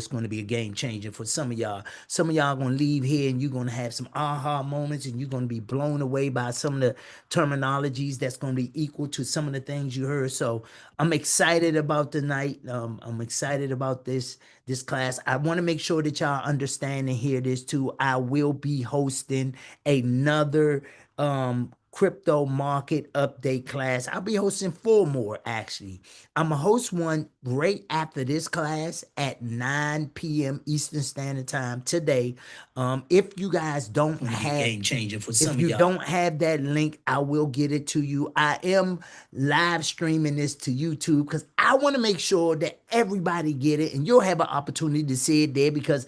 going to be a game changer for some of y'all. Some of y'all going to leave here and you're going to have some aha moments, and you're going to be blown away by some of the terminologies that's going to be equal to some of the things you heard. So I'm excited about the night. I'm excited about this class. I want to make sure that y'all understand and hear this too. I will be hosting another crypto market update class. I'll be hosting 4 more actually. I'm gonna host one right after this class at 9 p.m. Eastern Standard Time today. If you guys don't have game changer for some if of you y'all. don't have that link, I will get it to you. I am live streaming this to YouTube because I want to make sure that everybody get it, and you'll have an opportunity to see it there. Because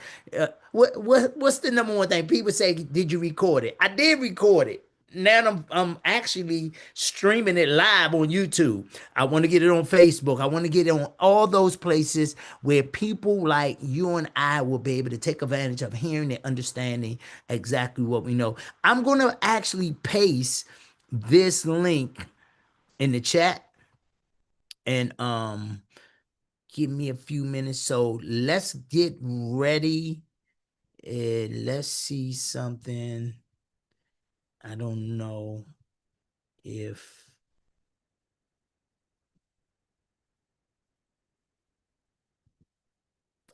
what's the number one thing people say? Did you record it? I did record it. Now I'm actually streaming it live on YouTube. I want to get it on Facebook. I want to get it on all those places where people like you and I will be able to take advantage of hearing and understanding exactly what we know. I'm going to actually paste this link in the chat, and give me a few minutes. So let's get ready. Let's see something. I don't know if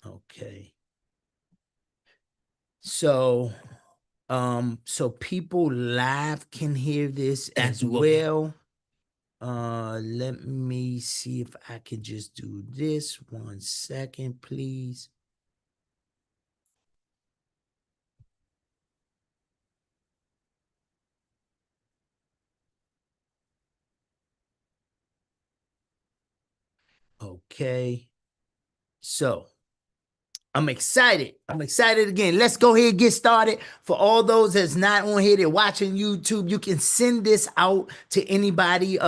okay. So so people live can hear this as well. Let me see if I can just do this. 1 second, please. Okay. So I'm excited. I'm excited again. Let's go ahead and get started. For all those that's not on here, they're watching YouTube, you can send this out to anybody.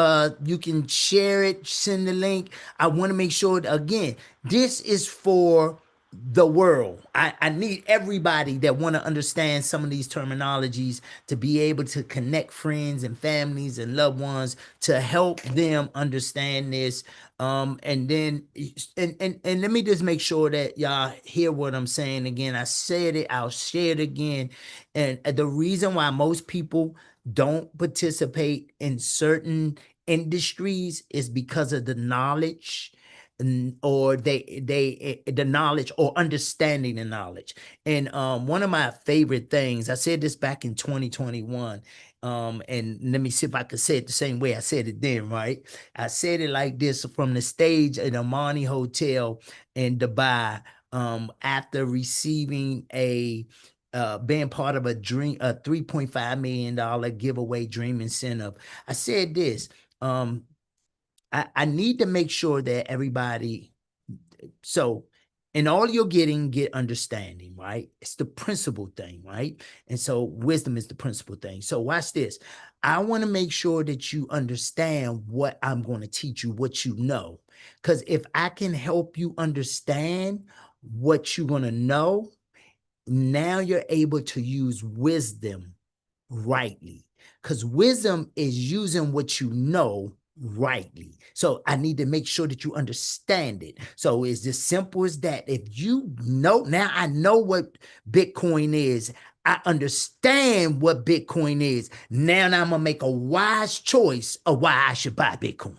You can share it, send the link. I want to make sure, again, this is for the world. I need everybody that want to understand some of these terminologies to be able to connect friends and families and loved ones to help them understand this. And then and let me just make sure that y'all hear what I'm saying again. I said it, I'll share it again. And the reason why most people don't participate in certain industries is because of the knowledge, or the knowledge or understanding the knowledge. And one of my favorite things, I said this back in 2021, and let me see if I could say it the same way I said it then, right? I said it like this from the stage at Amani Hotel in Dubai, after receiving being part of a $3.5 million giveaway dream incentive. I said this. I need to make sure that everybody, so in all you're getting, get understanding, right? It's the principal thing, right? And so wisdom is the principal thing. So watch this. I want to make sure that you understand what I'm going to teach you, what you know. Because if I can help you understand what you're going to know, now you're able to use wisdom rightly, because wisdom is using what you know rightly. So I need to make sure that you understand it. So it's as simple as that. If you know, now I know what Bitcoin is. I understand what Bitcoin is. Now I'm gonna make a wise choice of why I should buy Bitcoin.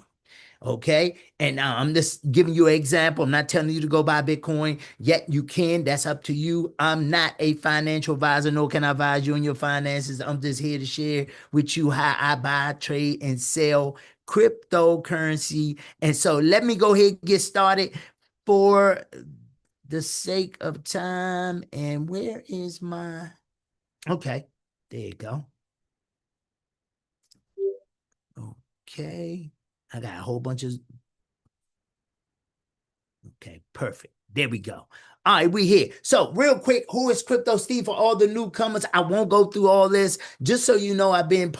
Okay. And I'm just giving you an example. I'm not telling you to go buy Bitcoin, yet you can. That's up to you. I'm not a financial advisor, nor can I advise you in your finances. I'm just here to share with you how I buy, trade, and sell cryptocurrency. And so let me go ahead and get started for the sake of time. And where is my, okay, there you go. Okay. I got a whole bunch of, okay, perfect. There we go. All right, we here. So real quick, who is Crypto Steve for all the newcomers? I won't go through all this. Just so you know, I've been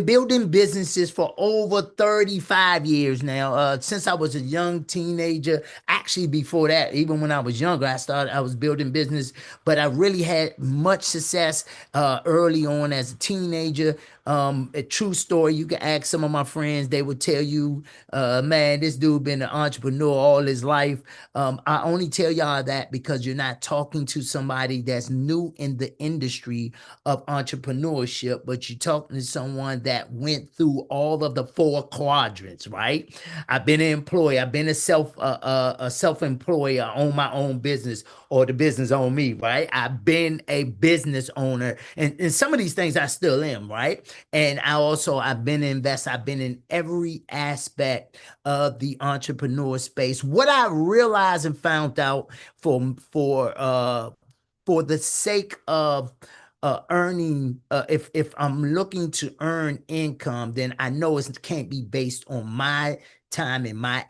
building businesses for over 35 years now. Since I was a young teenager. Actually, before that, even when I was younger, I was building business, but I really had much success early on as a teenager. A true story. You can ask some of my friends; they would tell you, man, this dude been an entrepreneur all his life. I only tell y'all that because you're not talking to somebody that's new in the industry of entrepreneurship, but you're talking to someone that went through all of the four quadrants, right? I've been an employee. I've been a self-employed. I own my own business, or the business own me, right? I've been a business owner, and some of these things I still am, right? And I've been an investor. I've been in every aspect of the entrepreneur space. What I realized and found out for the sake of earning, if I'm looking to earn income, then I know it can't be based on my time and my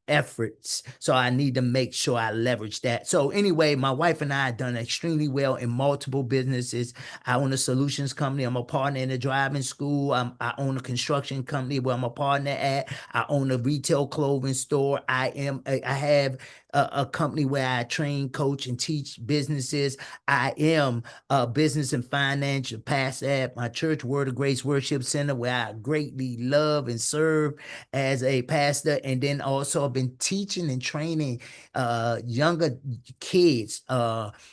efforts. So I need to make sure I leverage that. So anyway, my wife and I have done extremely well in multiple businesses. I own a solutions company. I'm a partner in a driving school. I own a construction company where I'm a partner at. I own a retail clothing store. I have a company where I train, coach, and teach businesses. I am a business and financial pastor at my church, Word of Grace Worship Center, where I greatly love and serve as a pastor. And then also I've been teaching and training younger kids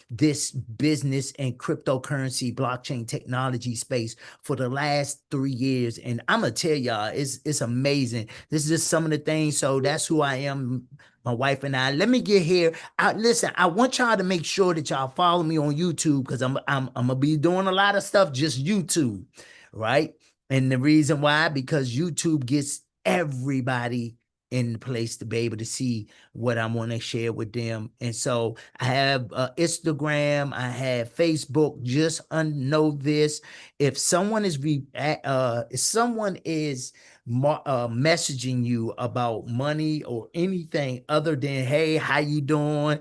this business and cryptocurrency blockchain technology space for the last 3 years. And I'm gonna tell y'all, it's amazing. This is just some of the things. So that's who I am, my wife and I. Let me get here. Listen, I want y'all to make sure that y'all follow me on YouTube, because I'm gonna be doing a lot of stuff just YouTube, right? And the reason why, because YouTube gets everybody in the place to be able to see what I want to share with them. And so I have Instagram, I have Facebook. Just know this: if someone is messaging you about money or anything other than "Hey, how you doing?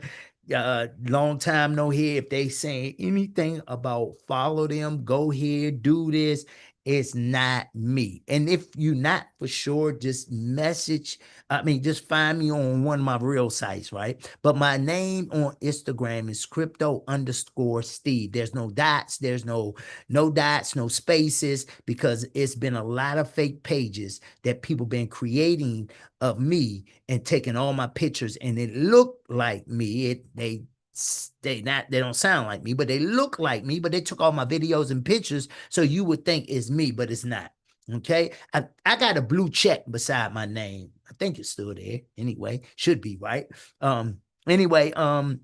Long time no hear." If they saying anything about follow them, go here, do this, it's not me. And if you're not for sure, just find me on one of my real sites, right? But my name on Instagram is crypto_Steve. There's no dots, there's no dots, no spaces, because it's been a lot of fake pages that people been creating of me and taking all my pictures, and it looked like me. They don't sound like me, but they look like me. But they took all my videos and pictures, so you would think it's me, but it's not. Okay, I got a blue check beside my name. I think it's still there. Anyway, should be right. Um. Anyway. And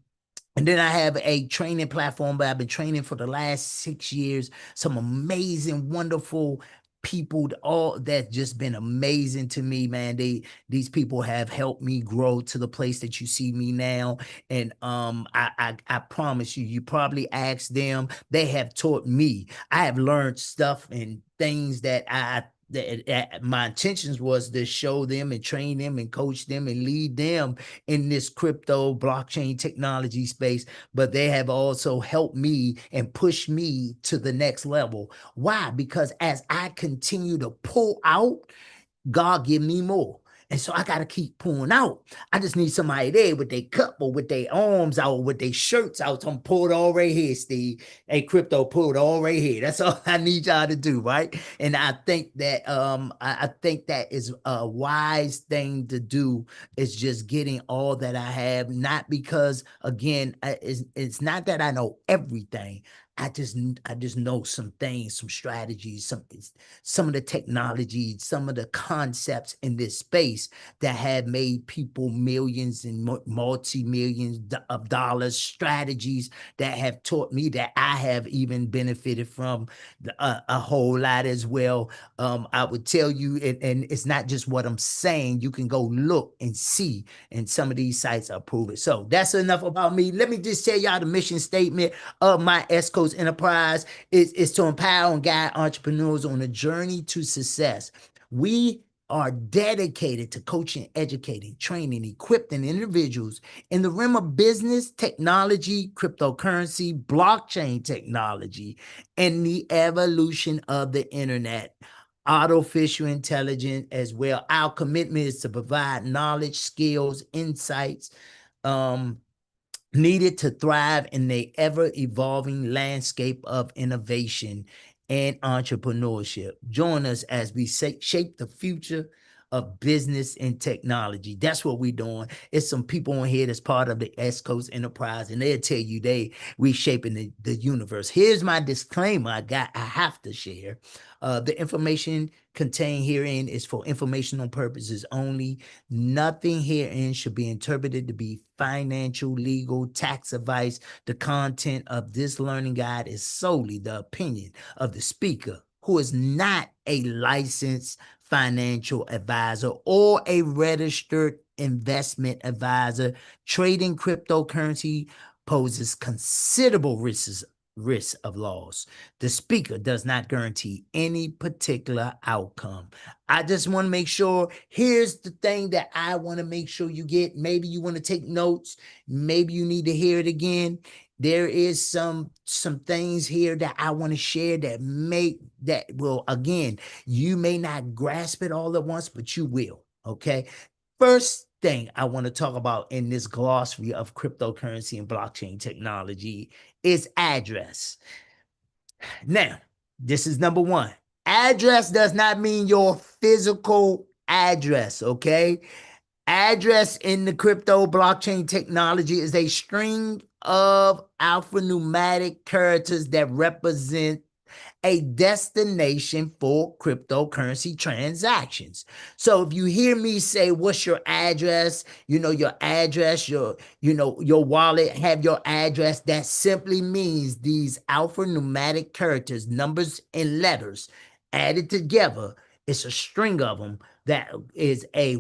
then I have a training platform, but I've been training for the last 6 years. Some amazing, wonderful people, all that just been amazing to me, man. These people have helped me grow to the place that you see me now. And I promise you, you probably asked them, they have taught me. I have learned stuff and things that my intentions was to show them and train them and coach them and lead them in this crypto blockchain technology space. But they have also helped me and pushed me to the next level. Why? Because as I continue to pull out, God give me more. And so I got to keep pulling out. I just need somebody there with their cup or with their arms out, with their shirts out. So I'm pulled all right here, Steve. Hey, crypto, pulled all right here. That's all I need y'all to do, right? And I think that is a wise thing to do, is just getting all that I have. Not because, again, it's not that I know everything. I just know some things, some strategies, some of the technology, some of the concepts in this space that have made people millions and multi-millions of dollars, strategies that have taught me, that I have even benefited from a whole lot as well. I would tell you, and it's not just what I'm saying. You can go look and see, and some of these sites are proven. So that's enough about me. Let me just tell y'all the mission statement of my S Coast Enterprise is to empower and guide entrepreneurs on a journey to success. We are dedicated to coaching, educating, training, equipping individuals in the realm of business, technology, cryptocurrency, blockchain technology, and the evolution of the internet, artificial intelligence as well. Our commitment is to provide knowledge, skills, insights, um, needed to thrive in the ever evolving landscape of innovation and entrepreneurship. Join us as we shape the future of business and technology. That's what we're doing. It's some people on here that's part of the S Coast Enterprise, and they'll tell you they reshaping the universe. Here's my disclaimer I have to share. The information contained herein is for informational purposes only. Nothing herein should be interpreted to be financial, legal, tax advice. The content of this learning guide is solely the opinion of the speaker, who is not a licensed financial advisor or a registered investment advisor. Trading cryptocurrency poses considerable risks of loss. The speaker does not guarantee any particular outcome. I just want to make sure, here's the thing that I want to make sure you get. Maybe you want to take notes. Maybe you need to hear it again. There is some things here that I want to share that will, again, you may not grasp it all at once, but you will. Okay. First thing I want to talk about in this glossary of cryptocurrency and blockchain technology is address. Now, this is number one. Address does not mean your physical address, okay? Address in the crypto blockchain technology is a string of alphanumeric characters that represent a destination for cryptocurrency transactions. So if you hear me say, what's your address? Your address, your wallet have your address. That simply means these alphanumeric characters, numbers and letters added together. It's a string of them that is a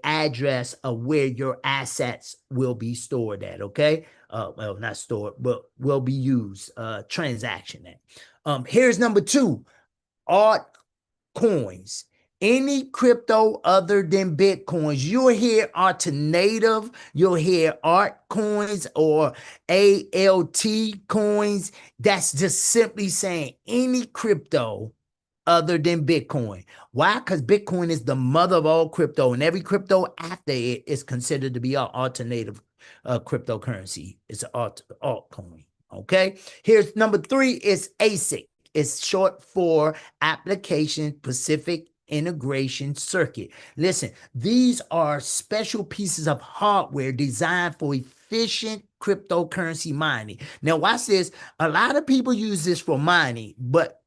address of where your assets will be stored at. Okay. Well, not stored, but will be used, transaction at. Here's number two, altcoins. Any crypto other than Bitcoins. You'll hear alternative, you'll hear art coins or ALT coins. That's just simply saying any crypto other than Bitcoin. Why? Because Bitcoin is the mother of all crypto, and every crypto after it is considered to be an alternative cryptocurrency. It's an altcoin. Okay. Here's number three is ASIC. It's short for application specific integration circuit. Listen, these are special pieces of hardware designed for efficient cryptocurrency mining. Now, watch this. A lot of people use this for mining, but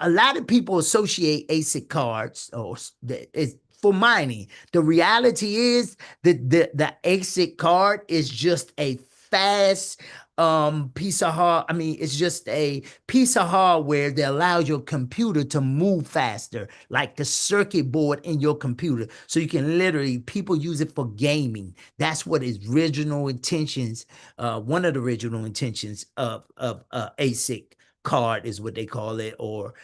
a lot of people associate ASIC cards or it's for mining. The reality is that the ASIC card is just a fast piece of it's just a piece of hardware that allows your computer to move faster, like the circuit board in your computer. So you can literally, people use it for gaming. That's what its original intentions, one of the original intentions of ASIC card is what they call it, or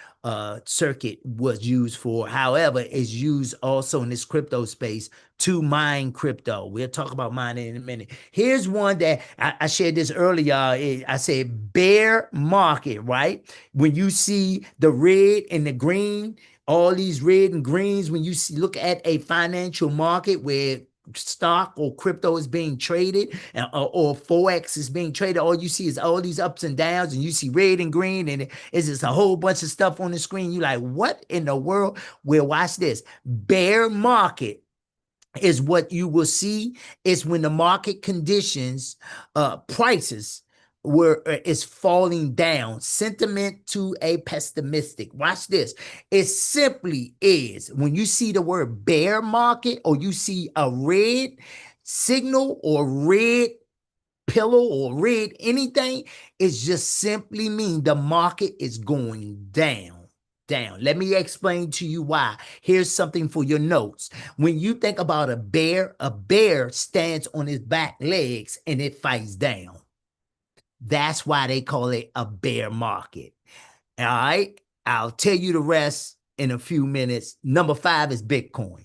circuit was used for. However, it's used also in this crypto space to mine crypto. We'll talk about mining in a minute. Here's one that I shared this earlier. I said bear market, right? When you see the red and the green, all these red and greens, when you look at a financial market where stock or crypto is being traded, or Forex is being traded, all you see is all these ups and downs, and you see red and green, and it's just a whole bunch of stuff on the screen. You like, what in the world? Well, watch this. Bear market is what you will see is when the market conditions, prices is falling down, sentiment to a pessimistic. Watch this. It simply is when you see the word bear market, or you see a red signal or red pillow or red anything, it's just simply mean the market is going down. Let me explain to you why. Here's something for your notes. When you think about a bear stands on his back legs and it fights down. That's why they call it a bear market. All right. I'll tell you the rest in a few minutes. Number 5 is Bitcoin.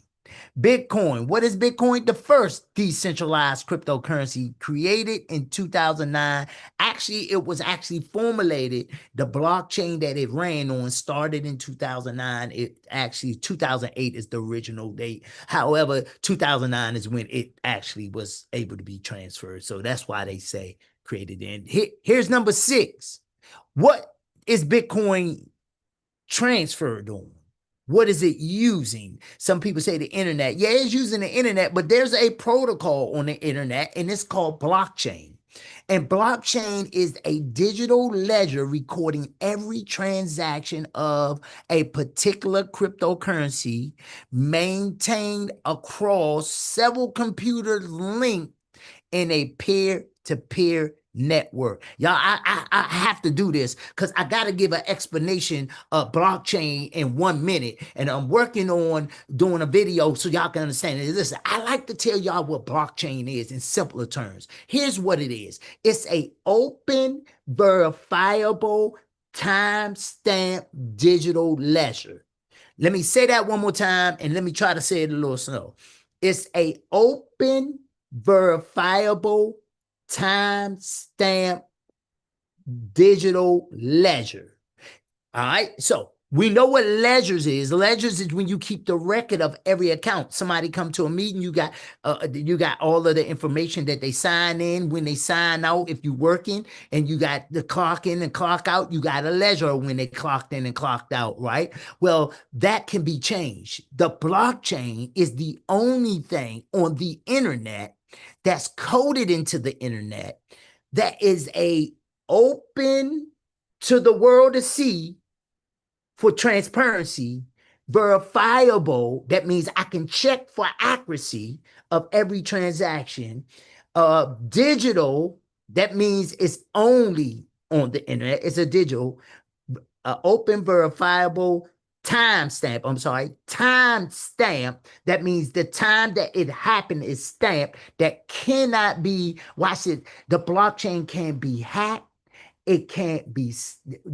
Bitcoin. What is Bitcoin? The first decentralized cryptocurrency created in 2009. Actually, it was formulated. The blockchain that it ran on started in 2009. 2008 is the original date. However, 2009 is when it actually was able to be transferred. So that's why they say created in. Here's number 6. What is Bitcoin transferred on? What is it using? Some people say the internet. Yeah, it's using the internet, but there's a protocol on the internet, and it's called blockchain. And blockchain is a digital ledger recording every transaction of a particular cryptocurrency maintained across several computers linked in a peer-to-peer network. Y'all, I have to do this because I got to give an explanation of blockchain in 1 minute. And I'm working on doing a video so y'all can understand it. Listen, I like to tell y'all what blockchain is in simpler terms. Here's what it is. It's a open, verifiable, time-stamped digital ledger. Let me say that one more time, and let me try to say it a little slow. It's a open, verifiable, time-stamped digital ledger. All right. So we know what ledgers is. Ledgers is when you keep the record of every account. Somebody come to a meeting, you got all of the information that they sign in, when they sign out, if you're working, and you got the clock in and clock out, you got a ledger when they clocked in and clocked out, right? Well, that can be changed. The blockchain is the only thing on the internet that's coded into the internet that is a open to the world to see for transparency, verifiable, that means I can check for accuracy of every transaction. Digital, that means it's only on the internet. It's a digital, open, verifiable, timestamp. I'm sorry, timestamp. That means the time that it happened is stamped. That cannot be, watch it, the blockchain can be hacked. It can't be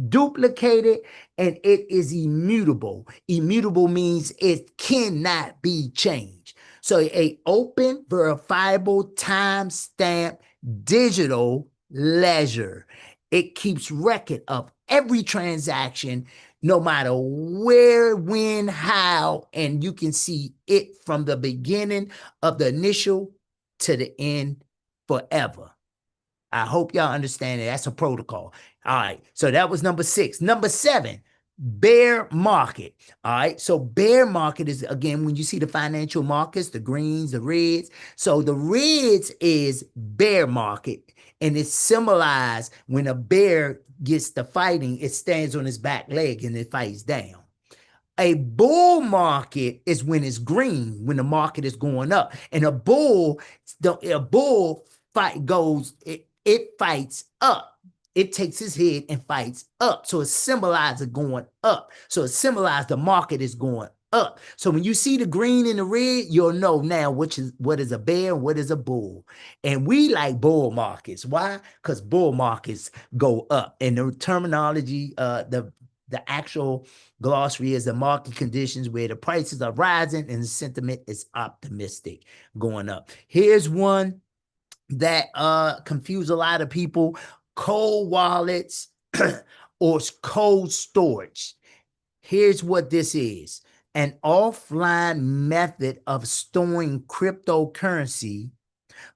duplicated, and it is immutable. Immutable means it cannot be changed. So a open, verifiable, time-stamped digital ledger. It keeps record of every transaction, no matter where, when, how, and you can see it from the beginning of the initial to the end forever. I hope y'all understand it. That's a protocol. All right. So that was number 6. Number 7, bear market. All right. So bear market is, again, when you see the financial markets, the greens, the reds. So the reds is bear market, and it's symbolized when a bear gets to fighting, it stands on its back leg and it fights down. A bull market is when it's green, when the market is going up. And a bull fight goes, it fights up. It takes his head and fights up. So it symbolizes going up. So it symbolizes the market is going up. So when you see the green and the red, you'll know now what is a bear and what is a bull. And we like bull markets. Why? Because bull markets go up. And the terminology, the actual glossary is the market conditions where the prices are rising and the sentiment is optimistic, going up. Here's one that confuse a lot of people: cold wallets or cold storage. Here's what this is: an offline method of storing cryptocurrency,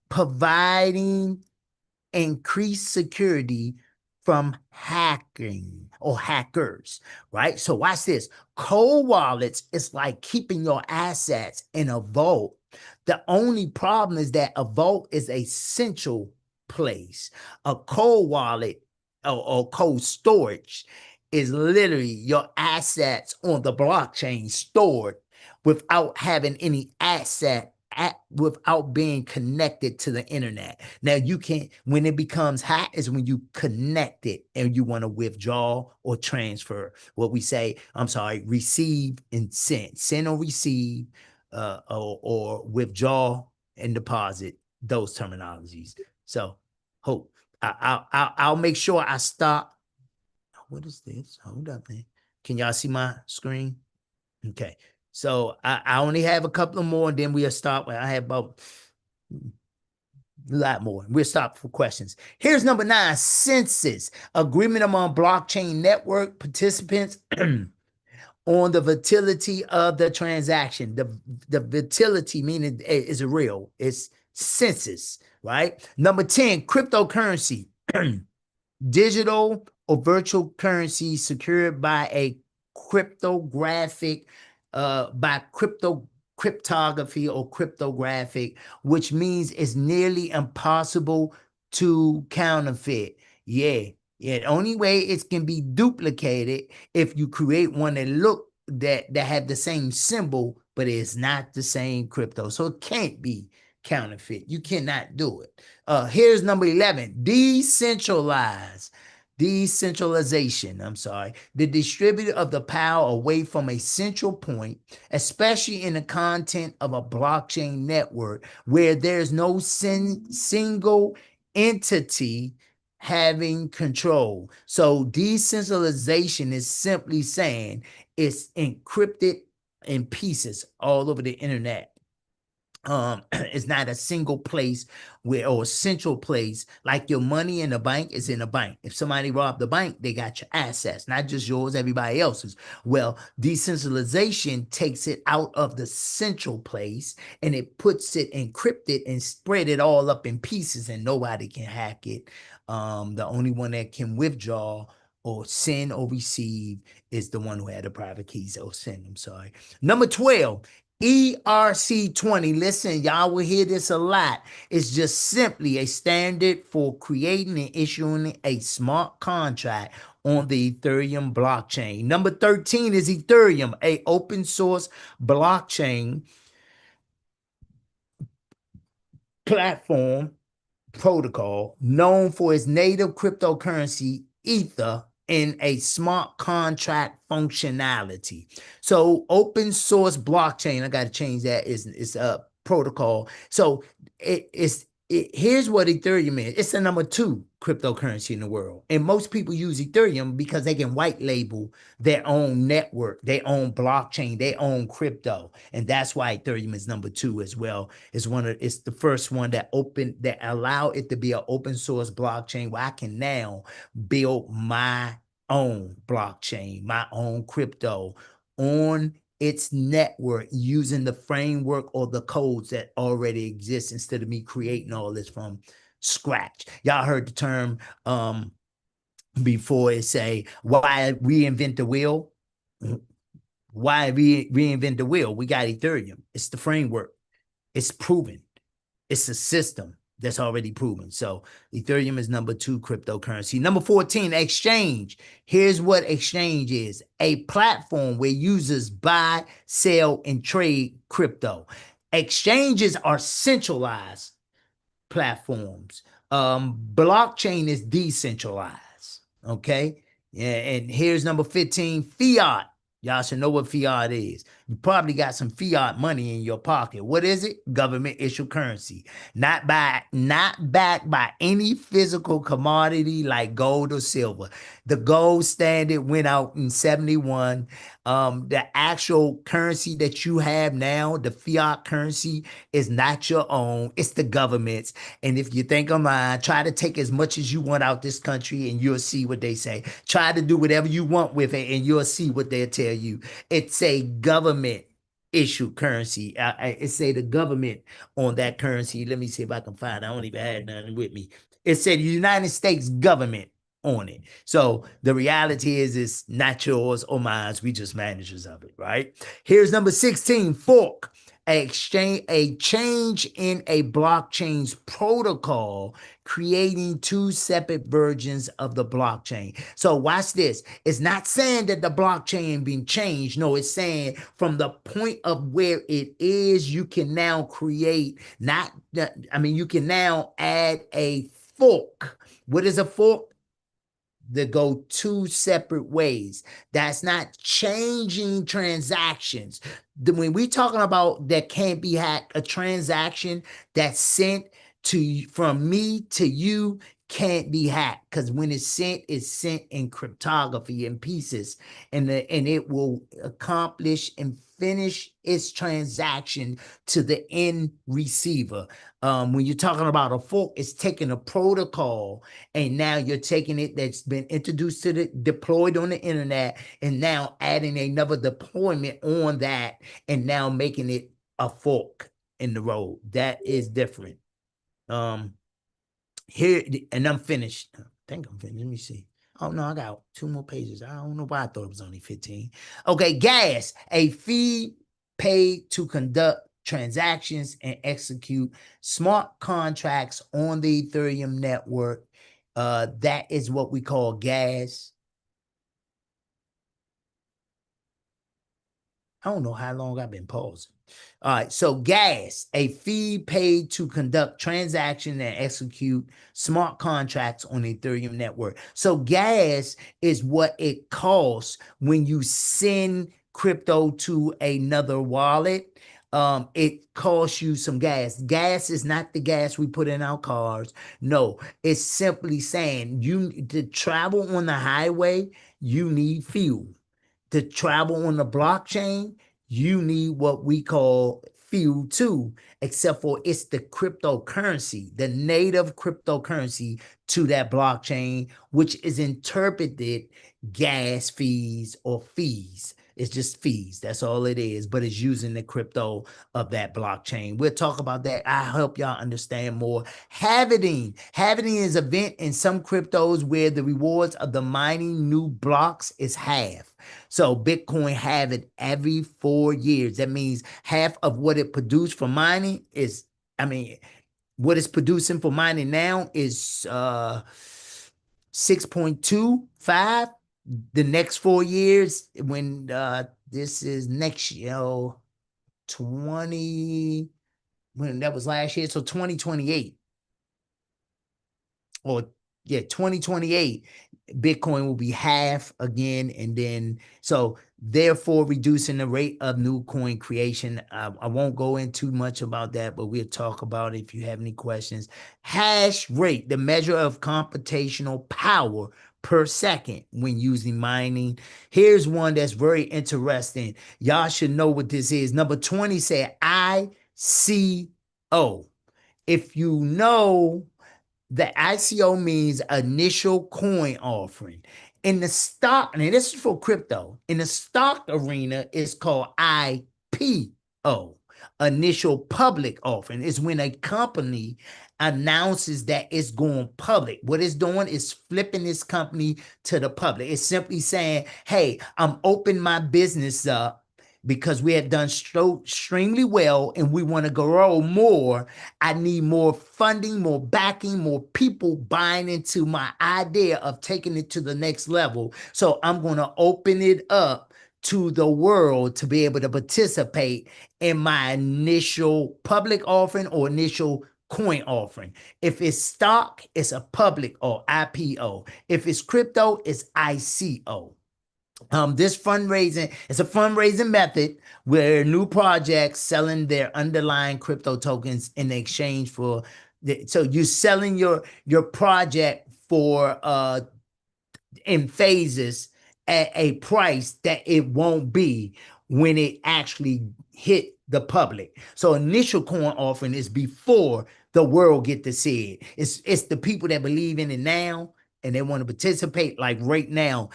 providing increased security from hacking or hackers, right? So watch this. Cold wallets is like keeping your assets in a vault. The only problem is that a vault is a central place. A cold wallet or cold storage is literally your assets on the blockchain stored without having any without being connected to the internet. Now you can't, when it becomes hot is when you connect it and you want to withdraw or transfer. What we say, I'm sorry, receive and send or receive, or withdraw and deposit, those terminologies. So hope I'll make sure I stop. What is this? Hold up, man. Can y'all see my screen? Okay. So I only have a couple of more, and then we'll stop. I have about a lot more. We'll stop for questions. Here's number 9, census, agreement among blockchain network participants on the volatility of the transaction. The volatility meaning is real. It's census, right? Number 10, cryptocurrency, digital or virtual currency secured by a cryptographic, by cryptography or cryptographic, which means it's nearly impossible to counterfeit. Yeah. Yeah. The only way it can be duplicated if you create one that have the same symbol, but it's not the same crypto. So it can't be counterfeit. You cannot do it. Here's number 11, decentralization. I'm sorry. The distributor of the power away from a central point, especially in the content of a blockchain network where there's no single entity having control. So decentralization is simply saying it's encrypted in pieces all over the internet. It's not a single place where, or a central place, like your money in the bank is in a bank. If somebody robbed the bank, they got your assets, not just yours, everybody else's. Well, decentralization takes it out of the central place and it puts it encrypted and spread it all up in pieces, and nobody can hack it. The only one that can withdraw or send or receive is the one who had the private keys, or send, I'm sorry. Number 12, ERC20. Listen, y'all will hear this a lot. It's just simply a standard for creating and issuing a smart contract on the Ethereum blockchain. Number 13 is Ethereum, a open source blockchain platform protocol known for its native cryptocurrency, Ether, in a smart contract functionality. So open source blockchain, I got to change that, is a protocol. So here's what Ethereum is. It's the number 2 cryptocurrency in the world. And most people use Ethereum because they can white label their own network, their own blockchain, their own crypto. And that's why Ethereum is number 2 as well. It's the first one that allow it to be an open source blockchain where I can now build my own blockchain, my own crypto on its network using the framework or the codes that already exist instead of me creating all this from scratch. Y'all heard the term before, it say, why reinvent the wheel? Why reinvent the wheel? We got Ethereum. It's the framework. It's proven. It's a system that's already proven. So Ethereum is number 2 cryptocurrency. Number 14, exchange. Here's what exchange is: a platform where users buy, sell, and trade crypto. Exchanges are centralized platforms. Blockchain is decentralized. Okay. Yeah. And here's number 15, fiat. Y'all should know what fiat is. You probably got some fiat money in your pocket. What is it? Government issued currency. Not backed by any physical commodity like gold or silver. The gold standard went out in 71. The actual currency that you have now, the fiat currency, is not your own. It's the government's. And if you think I'm lying, try to take as much as you want out this country and you'll see what they say. Try to do whatever you want with it and you'll see what they'll tell you. It's a government issued currency. It say the government on that currency. Let me see if I can find it. I don't even have nothing with me. It said the United States government on it. So the reality is it's not yours or mine. We just managers of it, right? Here's number 16, fork. A change in a blockchain's protocol, creating 2 separate versions of the blockchain. So watch this. It's not saying that the blockchain being changed. No, it's saying from the point of where it is, you can now create, you can now add a fork. What is a fork? That go 2 separate ways. That's not changing transactions. When we talking about that can't be hacked, a transaction that's sent from me to you can't be hacked, because when it's sent in cryptography in pieces, and it will accomplish and finish its transaction to the end receiver. When you're talking about a fork, it's taking a protocol and now you're taking it that's been introduced to deployed on the internet, and now adding another deployment on that and now making it a fork in the road. That is different. Here, and I'm finished. I think I'm finished. Let me see. Oh no, I got two more pages. I don't know why I thought it was only 15. Okay, gas, a fee paid to conduct transactions and execute smart contracts on the Ethereum network. That is what we call gas. I don't know how long I've been pausing. All right, so gas, a fee paid to conduct transactions and execute smart contracts on the Ethereum network. So gas is what it costs when you send crypto to another wallet. It costs you some gas. Gas is not the gas we put in our cars. No, it's simply saying you to travel on the highway, you need fuel. To travel on the blockchain, you need what we call fuel too, except for it's the cryptocurrency, the native cryptocurrency to that blockchain, which is interpreted gas fees or fees. It's just fees. That's all it is, but it's using the crypto of that blockchain. We'll talk about that. I help y'all understand more. Halving. Halving is an event in some cryptos where the rewards of the mining new blocks is half. So Bitcoin have it every 4 years. That means half of what it produced for mining is, I mean, what it's producing for mining now is 6.25. The next 4 years, when this is next year, 20, when that was last year, so 2028 or yeah, 2028, Bitcoin will be half again. And then, so therefore, reducing the rate of new coin creation. I won't go into much about that, but we'll talk about it if you have any questions. Hash rate, the measure of computational power per second when using mining. Here's one that's very interesting. Y'all should know what this is. Number 20 said ICO. If you know, the ICO means initial coin offering. In the stock, and this is for crypto, in the stock arena, it's called IPO, initial public offering. Is when a company announces that it's going public. What it's doing is flipping this company to the public. It's simply saying, hey, I'm opening my business up because we have done extremely well and we want to grow more. I need more funding, more backing, more people buying into my idea of taking it to the next level. So I'm going to open it up to the world to be able to participate in my initial public offering or initial coin offering. If it's stock, it's a public or IPO. If it's crypto, it's ICO. This fundraising is a fundraising method where new projects selling their underlying crypto tokens in exchange for so you're selling your project for in phases at a price that it won't be when it actually hit the public. So initial coin offering is before the world get to see it. It's the people that believe in it now and they want to participate. Like right now,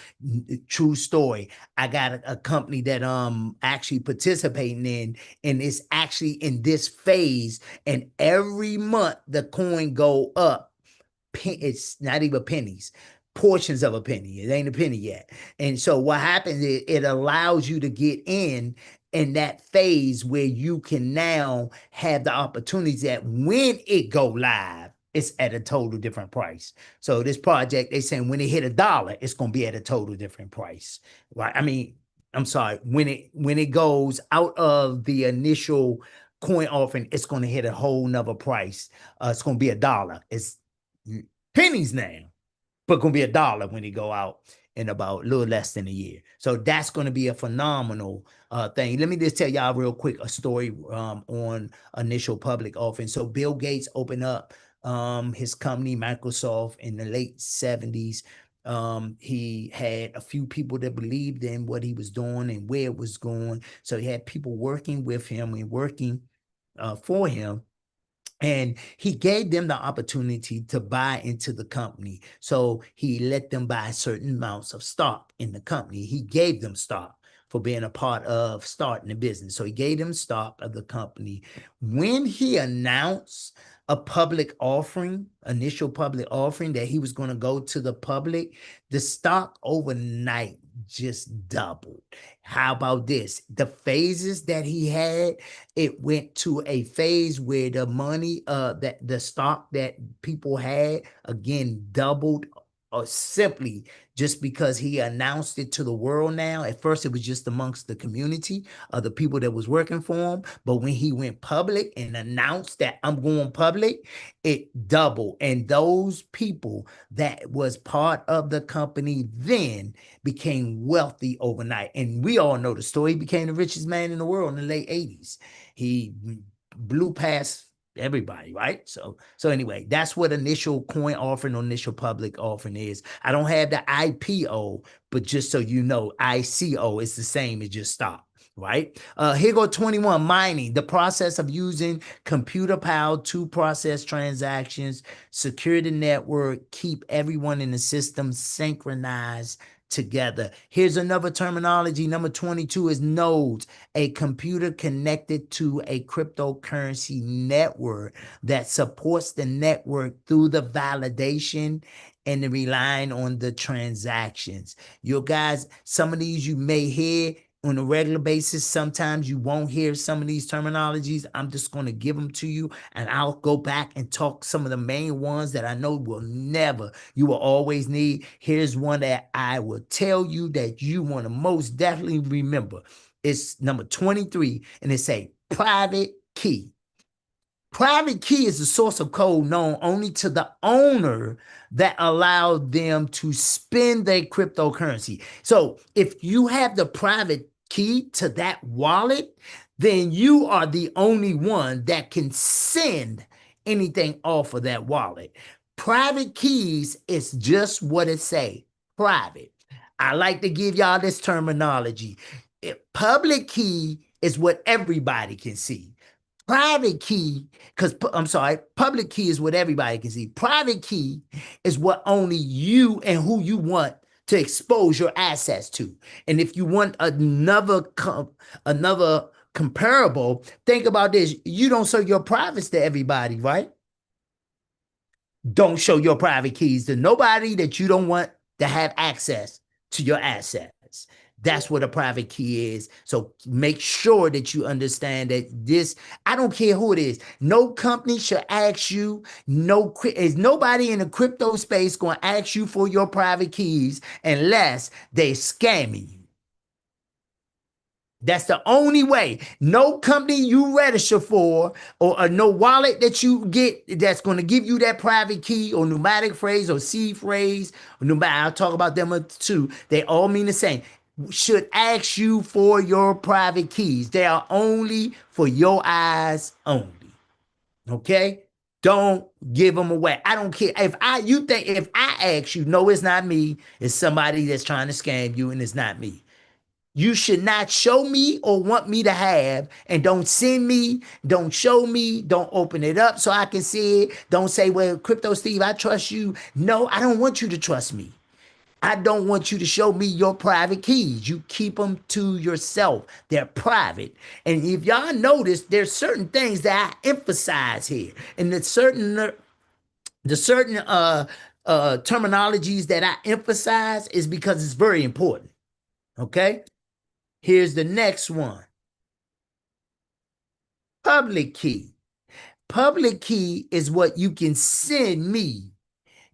true story. I got a company that actually participating in, and it's actually in this phase. And every month the coin go up. It's not even pennies, portions of a penny. It ain't a penny yet. And so what happens is it allows you to get in that phase where you can now have the opportunities that when it go live, it's at a total different price. So this project, they saying when it hit $1, it's going to be at a total different price. Right? I mean, I'm sorry, when it goes out of the initial coin offering, it's going to hit a whole nother price. It's going to be $1. It's pennies now, but going to be $1 when it go out in about a little less than a year. So that's going to be a phenomenal thing. Let me just tell y'all real quick a story on initial public offering. So Bill Gates opened up his company, Microsoft, in the late 70s. He had a few people that believed in what he was doing and where it was going. So he had people working with him and working for him. And he gave them the opportunity to buy into the company. So he let them buy certain amounts of stock in the company. He gave them stock. for being a part of starting the business. So he gave them stock of the company. When he announced a public offering, initial public offering that he was going to go to the public, the stock overnight just doubled. How about this? The phases that he had, it went to a phase where the money, that the stock that people had again doubled, or simply just because he announced it to the world now. At first, it was just amongst the community of the people that was working for him. But when he went public and announced that I'm going public, it doubled. And those people that was part of the company then became wealthy overnight. And we all know the story. He became the richest man in the world in the late 80s. He blew past everybody, right? So anyway, that's what initial coin offering or initial public offering is. I don't have the IPO, but just so you know, ICO is the same as just stock, right? Here go 21, mining, the process of using computer power to process transactions, secure the network, keep everyone in the system synchronized together. Here's another terminology. Number 22 is nodes, a computer connected to a cryptocurrency network that supports the network through the validation and the relying on the transactions. You guys, some of these you may hear on a regular basis. Sometimes you won't hear some of these terminologies. I'm just going to give them to you, and I'll go back and talk some of the main ones that I know you will always need. Here's one that I will tell you that you want to most definitely remember. It's number 23, and it say private key. Private key is a source of code known only to the owner that allowed them to spend their cryptocurrency. So if you have the private key to that wallet, then you are the only one that can send anything off of that wallet. Private keys is just what it say, private. I like to give y'all this terminology. Public key is what everybody can see. Private key, because I'm sorry, public key is what everybody can see. Private key is what only you and who you want to expose your assets to. And if you want another comparable, think about this. You don't show your privates to everybody, right? Don't show your private keys to nobody that you don't want to have access to your assets. That's what a private key is. So make sure that you understand that this, I don't care who it is. No company should ask you, is nobody in the crypto space going to ask you for your private keys unless they scamming you. That's the only way. No company you register for or no wallet that you get that's going to give you that private key or pneumatic phrase or seed phrase, or pneumatic, I'll talk about them too. They all mean the same. Should ask you for your private keys. They are only for your eyes only. Okay? Don't give them away. I don't care. If I ask you, no, it's not me. It's somebody that's trying to scam you, and it's not me. You should not show me or want me to have, and don't send me, don't show me, don't open it up so I can see it. Don't say, well, Crypto Steve, I trust you. No, I don't want you to trust me. I don't want you to show me your private keys. You keep them to yourself. They're private. And if y'all notice, there's certain things that I emphasize here. And the certain terminologies that I emphasize is because it's very important. Okay? Here's the next one. Public key. Public key is what you can send me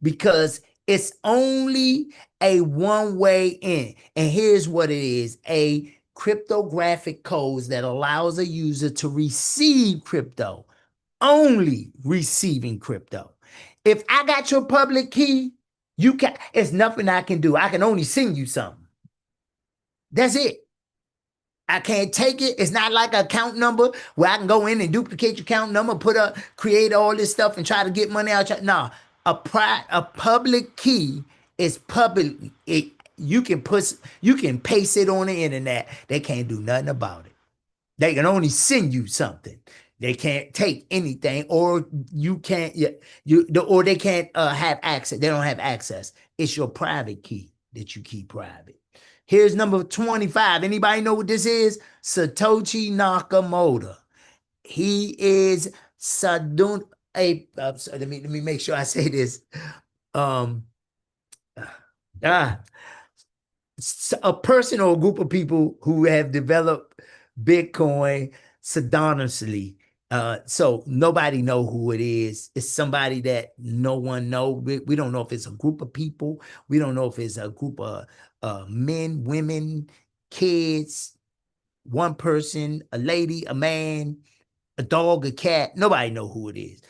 because it's only a one-way in. And here's what it is: a cryptographic codes that allows a user to receive crypto, only receiving crypto. If I got your public key, it's nothing I can do. I can only send you something. That's it. I can't take it. It's not like an account number where I can go in and duplicate your account number, create all this stuff and try to get money out. No, a public key is public. You can paste it on the internet. They can't do nothing about it. They can only send you something. They can't take anything, or or they can't have access. They don't have access. It's your private key that you keep private. Here's number 25. Anybody know what this is? Satoshi Nakamoto. He is Sadun let me make sure I say this. Um ah a person or a group of people who have developed Bitcoin pseudonymously. So nobody know who it is. It's somebody that no one know. We don't know if it's a group of people. We don't know if it's a group of men, women, kids, one person, a lady, a man, a dog, a cat. Nobody know who it is,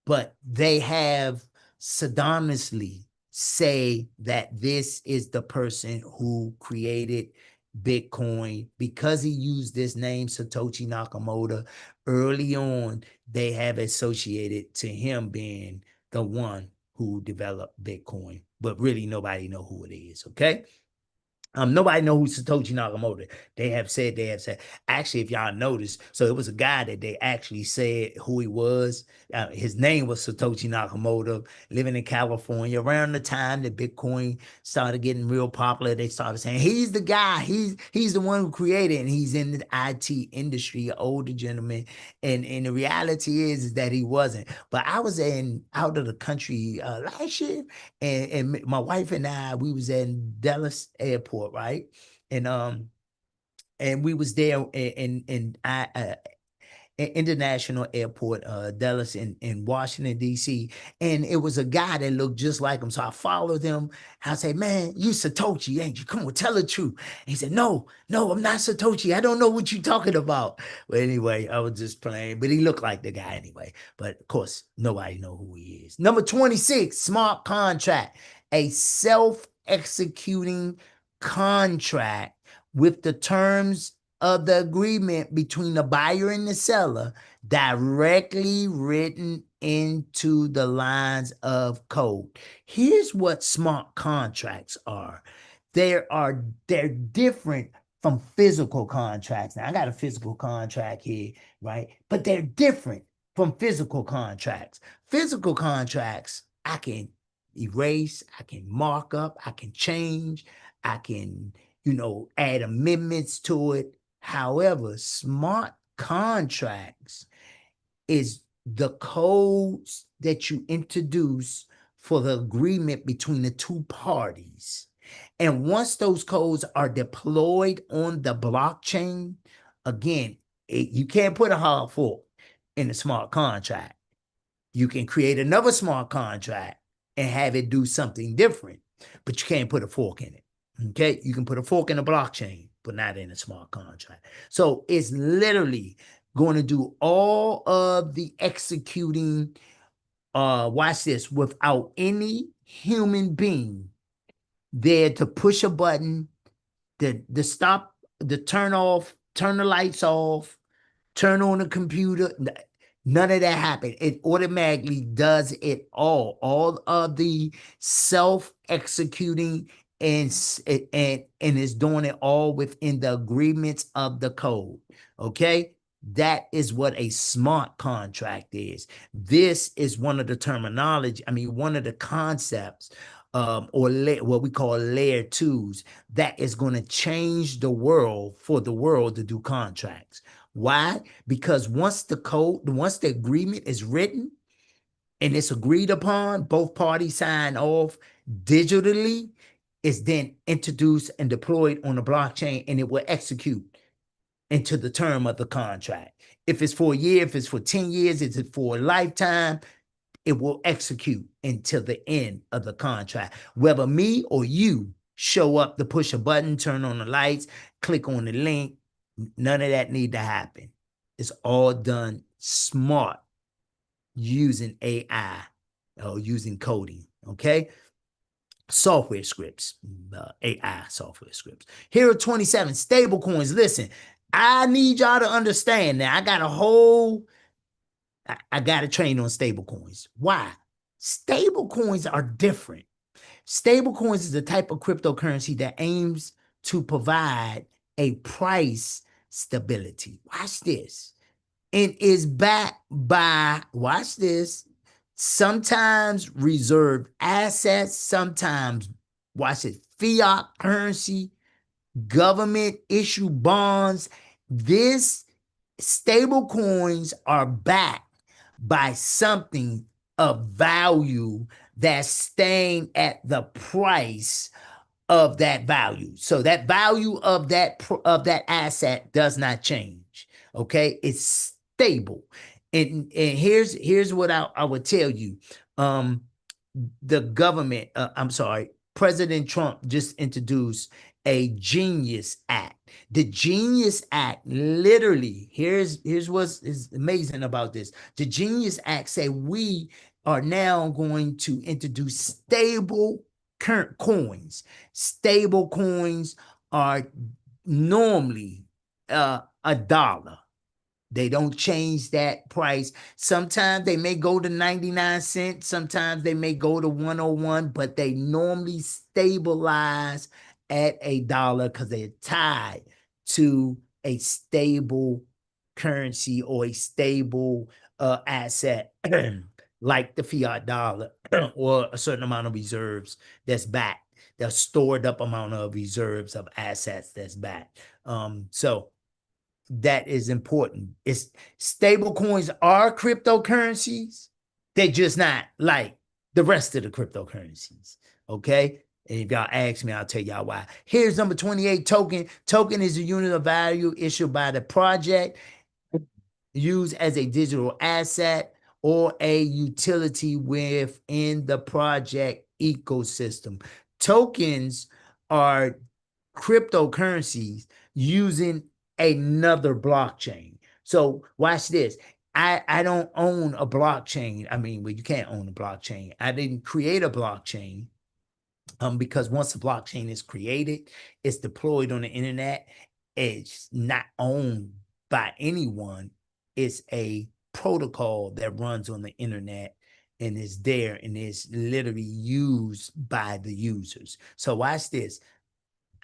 but they have pseudonymously say that this is the person who created Bitcoin because he used this name Satoshi Nakamoto. Early on, they have associated to him being the one who developed Bitcoin, but really nobody know who it is. Okay. Nobody know who Satoshi Nakamoto. They have said. Actually, if y'all notice, so it was a guy that they actually said who he was. His name was Satoshi Nakamoto, living in California. Around the time that Bitcoin started getting real popular, they started saying he's the guy. He's the one who created, it, and he's in the IT industry, an older gentleman. And the reality is that he wasn't. But I was out of the country last year, and my wife and I, we was in Dallas Airport, right? And and we was there in International Airport, Dallas in Washington, D.C. And it was a guy that looked just like him. So I followed him. I said, man, you Satoshi, ain't you? Come on, tell the truth. And he said, no, I'm not Satoshi. I don't know what you're talking about. But anyway, I was just playing. But he looked like the guy anyway. But of course, nobody know who he is. Number 26, smart contract. A self-executing contract with the terms of the agreement between the buyer and the seller directly written into the lines of code. Here's what smart contracts are. They're different from physical contracts. Now I got a physical contract here, right? But they're different from physical contracts. Physical contracts, I can erase, I can mark up, I can change, I can, add amendments to it. However, smart contracts is the codes that you introduce for the agreement between the two parties. And once those codes are deployed on the blockchain, again, you can't put a hard fork in a smart contract. You can create another smart contract and have it do something different, but you can't put a fork in it. Okay, you can put a fork in a blockchain, but not in a smart contract. So it's literally going to do all of the executing, watch this, without any human being there to push a button, to stop, to turn off, turn the lights off, turn on the computer. None of that happened. It automatically does it all of the self-executing, and is doing it all within the agreements of the code. Okay. That is what a smart contract is. This is one of the terminology, one of the concepts, or what we call layer twos, that is going to change the world for the world to do contracts. Why? Because once the agreement is written and it's agreed upon, both parties sign off digitally, it's then introduced and deployed on the blockchain, and it will execute into the term of the contract. If it's for a year, if it's for 10 years, if it's for a lifetime, it will execute until the end of the contract. Whether me or you show up to push a button, turn on the lights, click on the link, none of that need to happen. It's all done smart using AI or using coding, okay? Software scripts, AI software scripts. Here are 27 stable coins. Listen, I need y'all to understand that I got to train on stable coins. Why? Stable coins are different. Stable coins is a type of cryptocurrency that aims to provide a price stability. Watch this. It is backed by, watch this, sometimes reserved assets, sometimes, watch it, fiat currency, government issue bonds. This stable coins are backed by something of value that's staying at the price of that value. So that value of that asset does not change. Okay, it's stable. And here's what I would tell you. Um, the government, I'm sorry, President Trump just introduced a Genius Act. The Genius Act, literally, here's what's is amazing about this. The Genius Act say we are now going to introduce stable current coins. Stable coins are normally $1. They don't change that price. Sometimes they may go to 99 cents. Sometimes they may go to 101, but they normally stabilize at $1 because they're tied to a stable currency or a stable asset like the fiat dollar or a certain amount of reserves that's backed, the stored up amount of reserves of assets that's backed. So that is important. It's stable coins are cryptocurrencies. They're just not like the rest of the cryptocurrencies. Okay. And if y'all ask me, I'll tell y'all why. Here's number 28 token. Token is a unit of value issued by the project, used as a digital asset or a utility within the project ecosystem. Tokens are cryptocurrencies using another blockchain. So watch this. I don't own a blockchain. I mean, well, you can't own a blockchain. I didn't create a blockchain because once a blockchain is created, it's deployed on the internet. It's not owned by anyone. It's a protocol that runs on the internet and is there and is literally used by the users. So watch this.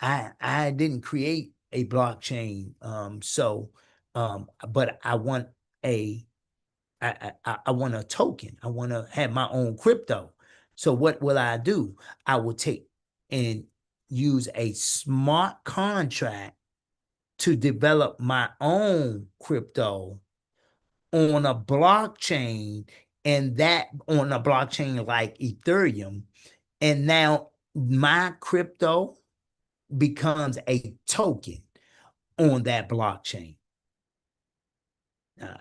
I didn't create a blockchain. But I want a I want a token. I want to have my own crypto. So what will I do? I will take and use a smart contract to develop my own crypto on a blockchain, and that on a blockchain like Ethereum. And now my crypto becomes a token on that blockchain.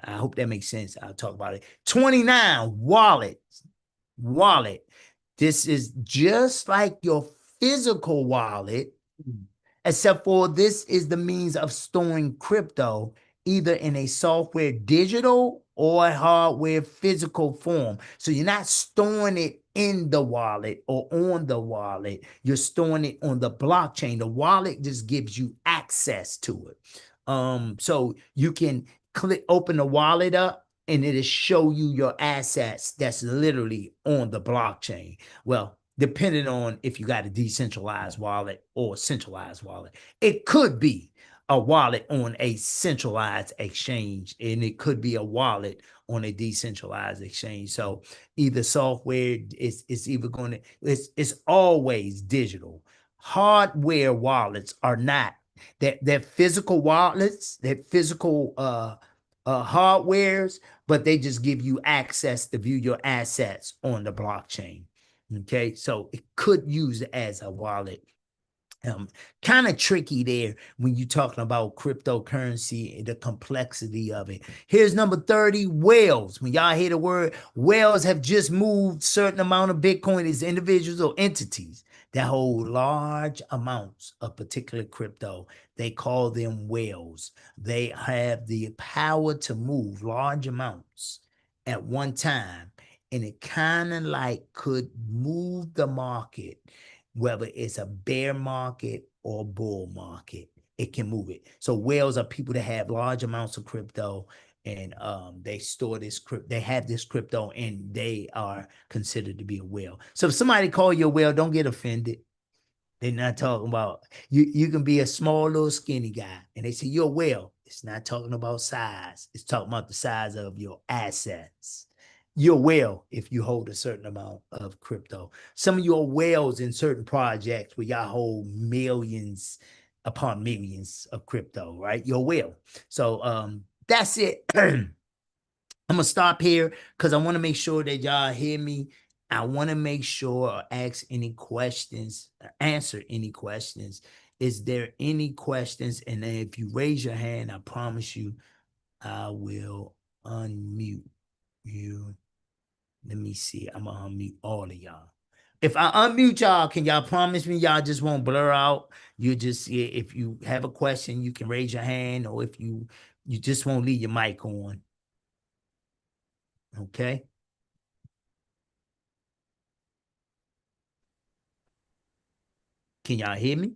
I hope that makes sense. I'll talk about it. 29, wallet. Wallet. This is just like your physical wallet, except for this is the means of storing crypto either in a software digital or hardware physical form. So you're not storing it in the wallet or on the wallet. You're storing it on the blockchain. The wallet just gives you access to it. So you can open the wallet up and it'll show you your assets that's literally on the blockchain. Well, depending on if you got a decentralized wallet or centralized wallet. It could be a wallet on a centralized exchange, and it could be a wallet on a decentralized exchange. So either software is either going to, it's always digital. Hardware wallets are not. They're physical wallets, they're physical hardwares, but they just give you access to view your assets on the blockchain. Okay, so it could use it as a wallet. Kind of tricky there when you're talking about cryptocurrency and the complexity of it. Here's number 30, whales. When y'all hear the word, whales have just moved certain amount of Bitcoin as individuals or entities that hold large amounts of particular crypto. They call them whales. They have the power to move large amounts at one time, and it kind of like could move the market, whether it's a bear market or bull market, it can move it. So whales are people that have large amounts of crypto, and they store this crypto, they have this crypto, and they are considered to be a whale. So if somebody call you a whale, don't get offended. They're not talking about you. You can be a small little skinny guy, and they say you're a whale. It's not talking about size. It's talking about the size of your assets. You're whale if you hold a certain amount of crypto. Some of you are whales in certain projects where y'all hold millions upon millions of crypto, right? Your will. So that's it. I'm gonna stop here because I want to make sure that y'all hear me. I want to make sure or ask any questions, answer any questions. Is there any questions? And then if you raise your hand, I promise you, I will unmute you. Let me see. I'm gonna unmute all of y'all. If I unmute y'all, can y'all promise me y'all just won't blur out? You just if you have a question, you can raise your hand, or if you just won't leave your mic on. Okay. Can y'all hear me?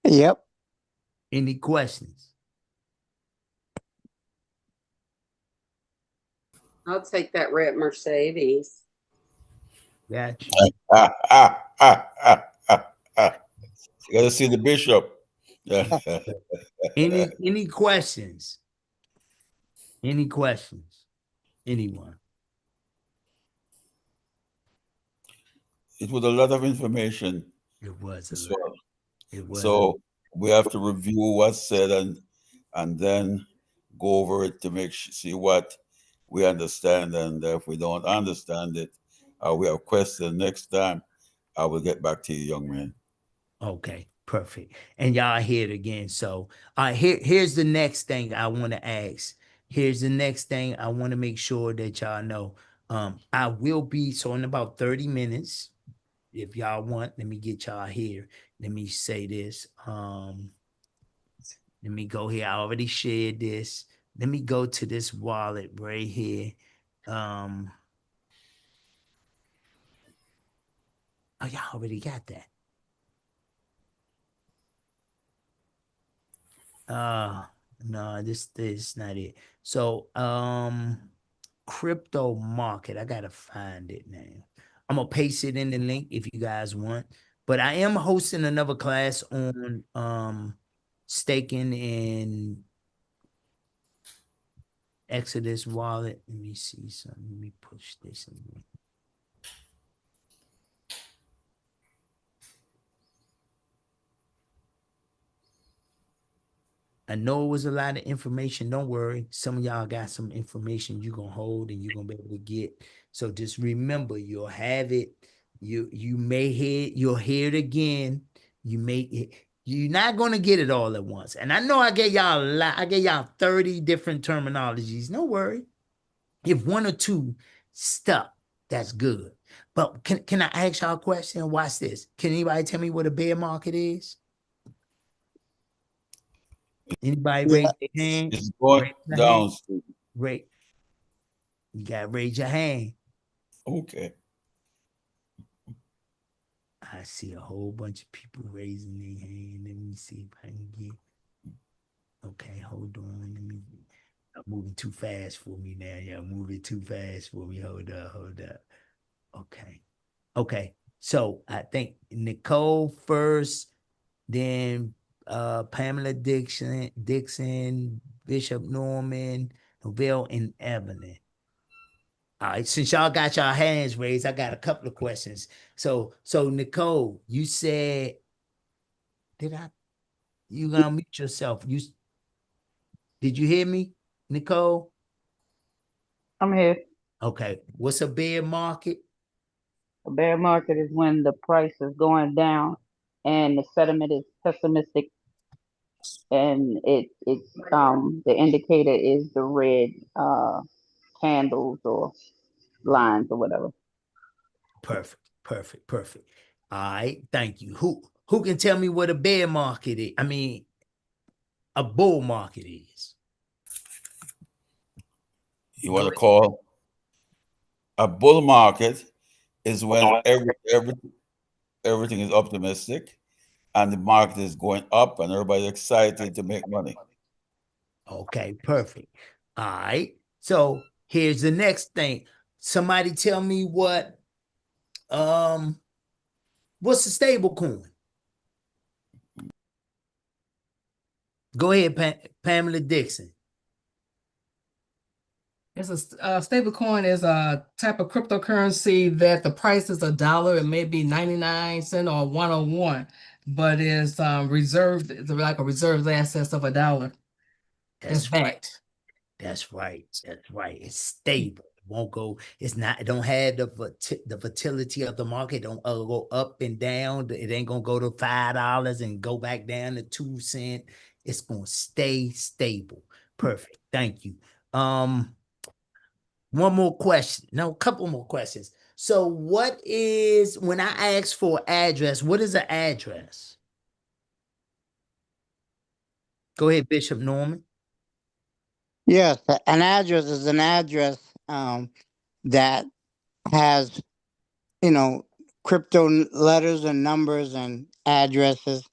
Yep. Any questions? I'll take that red Mercedes. Got you. You got to see the bishop. Any questions? Any questions? Anyone? It was a lot of information. It was a So, lot. It was. so we have to review what's said and then go over it to see what we understand. And if we don't understand it, we have questions next time, I will get back to you, young man. Okay, perfect. And y'all hear it again. So here's the next thing I want to ask. Here's the next thing I want to make sure that y'all know. I will be so in about 30 minutes. If y'all want, let me get y'all here. Let me say this. Let me go here. I already shared this. Let me go to this wallet right here. Oh, y'all already got that. No, this is not it. So crypto market. I gotta find it now. I'm gonna paste it in the link if you guys want. But I am hosting another class on staking in Exodus wallet. Let me see something. Let me push this in. I know it was a lot of information. Don't worry. Some of y'all got some information you're gonna hold and you're gonna be able to get. So just remember, you'll have it. You may you'll hear it again. You're not gonna get it all at once. And I know I gave y'all a lot, I gave y'all 30 different terminologies. No worry. If one or two stuck, that's good. But can I ask y'all a question? Watch this. Can anybody tell me what a bear market is? Anybody raise their hand? It's going Raise your hand. down. Right. You gotta raise your hand. Okay. I see a whole bunch of people raising their hand. Let me see if I can get. Okay, hold on. Let me. I'm moving too fast for me now. Y'all moving too fast for me. Hold up. Okay. Okay. So I think Nicole first, then Pamela Dixon, Bishop Norman, Novell, and Evelyn. All right, since y'all got y'all hands raised, I got a couple of questions. So Nicole, you said, you gonna mute yourself? Did you hear me, Nicole? I'm here. Okay, what's a bear market? A bear market is when the price is going down and the sentiment is pessimistic, and the indicator is the red candles or lines or whatever. Perfect. All right, thank you. Who can tell me what a bear market is? I mean, a bull market is. You want to call a bull market is when everything is optimistic and the market is going up and everybody's excited to make money. Okay, perfect. All right. So here's the next thing. Somebody tell me what's a stable coin? Go ahead, Pamela Dixon. It's a stable coin is a type of cryptocurrency that the price is $1. It may be 99 cents or 101. but it's reserved, it's like a reserved assets of $1. It's That's right. backed. That's right. That's right. It's stable. It won't go. It's not. It don't have the volatility of the market. Don't go up and down. It ain't gonna go to $5 and go back down to 2 cents. It's gonna stay stable. Perfect. Thank you. One more question. No, a couple more questions. So, what is when I ask for address? What is an address? Go ahead, Bishop Norman. Yes, an address is an address that has, crypto letters and numbers and addresses.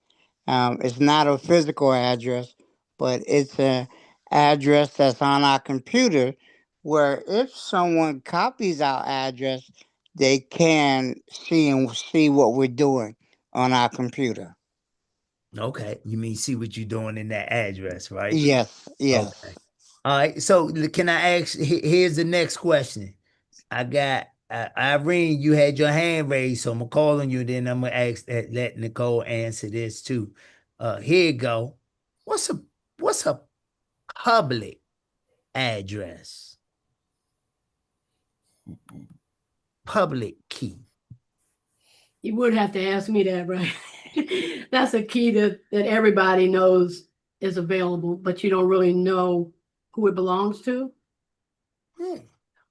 It's not a physical address, but it's an address that's on our computer where if someone copies our address, they can see what we're doing on our computer. Okay, you mean see what you're doing in that address, right? Yes, yes. Okay. All right. So can I ask? Here's the next question. I got Irene. You had your hand raised, so I'm gonna call on you. Then I'm gonna ask that let Nicole answer this too. Here you go. What's a public address? Public key. You would have to ask me that, right? That's a key that everybody knows is available, but you don't really know who it belongs to.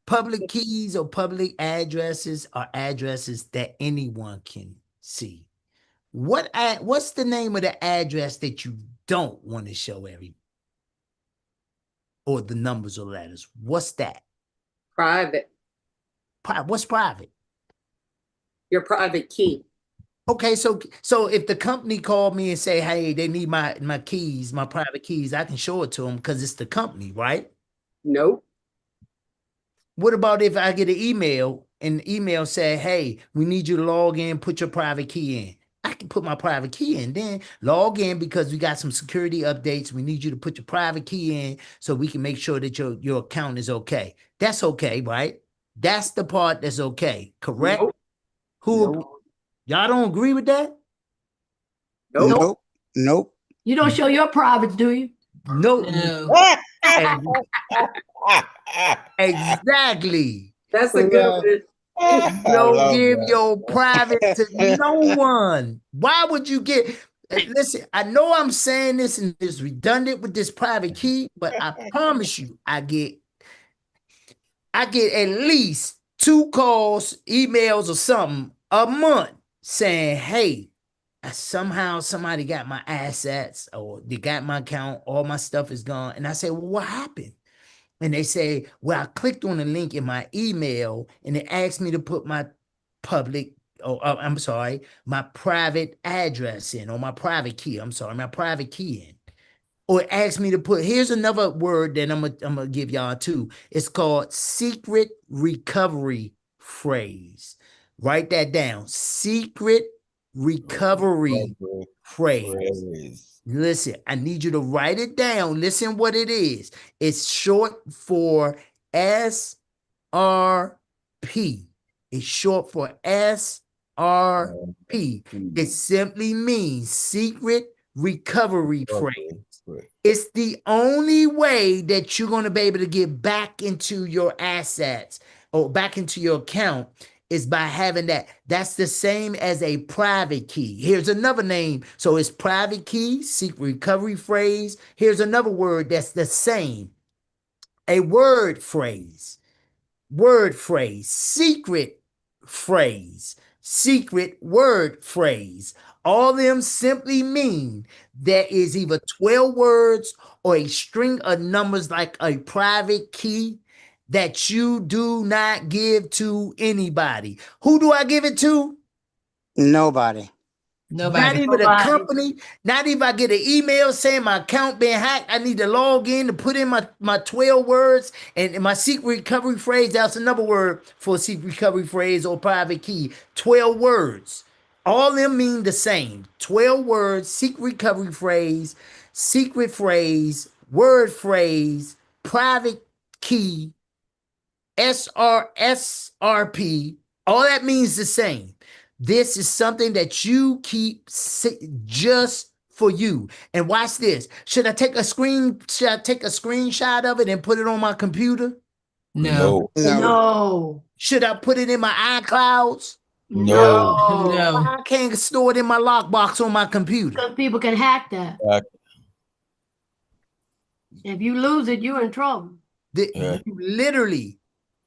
Public keys or public addresses are addresses that anyone can see. What's the name of the address that you don't want to show everybody? Or the numbers or letters? What's that? Private. What's private? Your private key. Okay, so if the company called me and say, hey, they need my keys, my private keys, I can show it to them because it's the company, right? Nope. What about if I get an email and the email say, hey, we need you to log in, put your private key in. I can put my private key in, then log in because we got some security updates. We need you to put your private key in so we can make sure that your account is okay. That's okay, right? That's the part that's okay, correct? Nope. Who Nope. y'all don't agree with that? Nope. Nope. Nope. You don't show your privates, do you? No. No. Exactly. That's a good one. You I don't love give that. your private to no one. Why would you get? Listen, I know I'm saying this and it's redundant with this private key, but I promise you, I get at least 2 calls, emails, or something a month saying, "Hey, somehow somebody got my assets, or they got my account, all my stuff is gone." And I say, "Well, what happened?" And they say, well, I clicked on the link in my email and it asked me to put my public, I'm sorry, my private address in, or my private key. I'm sorry, my private key in. Or it asked me to put, here's another word that I'm gonna give y'all too. It's called secret recovery phrase. Write that down. Secret recovery phrase. Praise. Listen, I need you to write it down. Listen what it is. It's short for SRP. It's short for SRP. It simply means secret recovery phrase. It's the only way that you're going to be able to get back into your assets or back into your account is by having that. That's the same as a private key. Here's another name. So it's private key, secret recovery phrase. Here's another word that's the same. A word phrase, secret phrase, secret word phrase. All of them simply mean there is either 12 words or a string of numbers like a private key that you do not give to anybody. Who do I give it to? Nobody. Not Nobody. even a Nobody. company. Not even I get an email saying my account been hacked. I need to log in to put in my 12 words and my secret recovery phrase. That's another word for secret recovery phrase or private key. 12 words. All of them mean the same. 12 words, secret recovery phrase, secret phrase, word phrase, private key, SRP. All that means the same. This is something that you keep just for you. And watch this. Should I take a screenshot of it and put it on my computer? No. No. No. Should I put it in my iClouds? No. No. Why I can't store it in my lockbox on my computer? Because people can hack that. If you lose it, you're in trouble. Yeah. You literally,